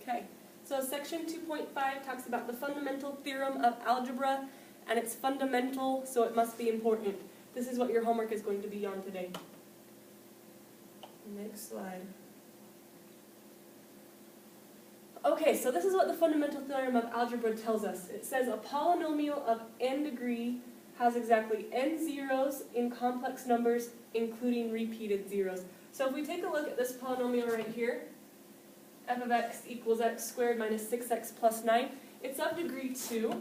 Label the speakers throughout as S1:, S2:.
S1: Okay, so section 2.5 talks about the fundamental theorem of algebra, and it's fundamental, so it must be important. This is what your homework is going to be on today. Next slide. Okay, so this is what the fundamental theorem of algebra tells us. It says a polynomial of n degree has exactly n zeros in complex numbers, including repeated zeros. So if we take a look at this polynomial right here, f of x equals x squared minus 6x plus 9, it's of degree 2.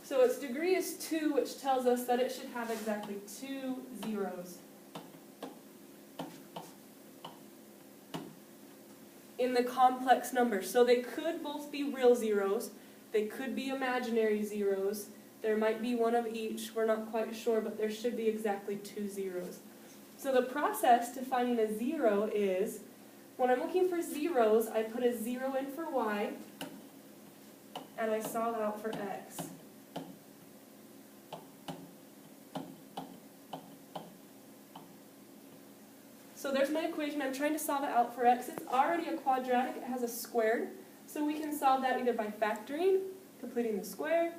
S1: So its degree is 2, which tells us that it should have exactly 2 zeros in the complex numbers. So they could both be real zeros, they could be imaginary zeros, there might be one of each, we're not quite sure, but there should be exactly 2 zeros. So the process to finding a zero is, when I'm looking for zeros, I put a 0 in for y, and I solve out for x. So there's my equation. I'm trying to solve it out for x. It's already a quadratic. It has a squared. So we can solve that either by factoring, completing the square,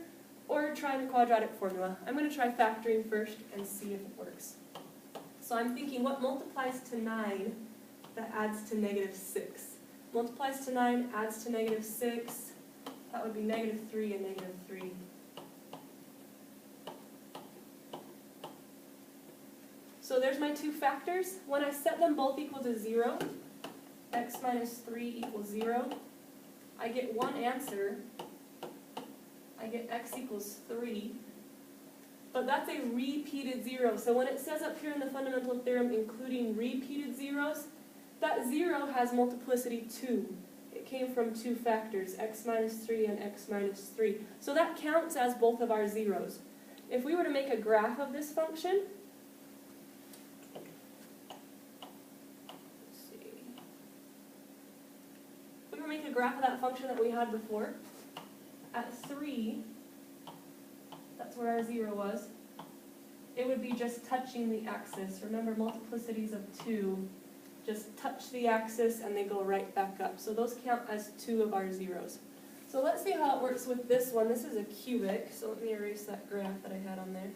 S1: or trying the quadratic formula. I'm going to try factoring first and see if it works. So I'm thinking, what multiplies to 9 that adds to negative 6? Multiplies to 9, adds to negative 6. That would be negative 3 and negative 3. So there's my two factors. When I set them both equal to 0, x minus 3 equals 0, I get one answer. I get x equals 3. But that's a repeated 0. So when it says up here in the fundamental theorem, including repeated zeros, that 0 has multiplicity 2. It came from two factors, x minus 3 and x minus 3. So that counts as both of our zeros. If we were to make a graph of this function, make a graph of that function that we had before. At 3, that's where our 0 was, it would be just touching the axis. Remember, multiplicities of 2 just touch the axis and they go right back up. So those count as 2 of our zeros. So let's see how it works with this one. This is a cubic, so let me erase that graph that I had on there.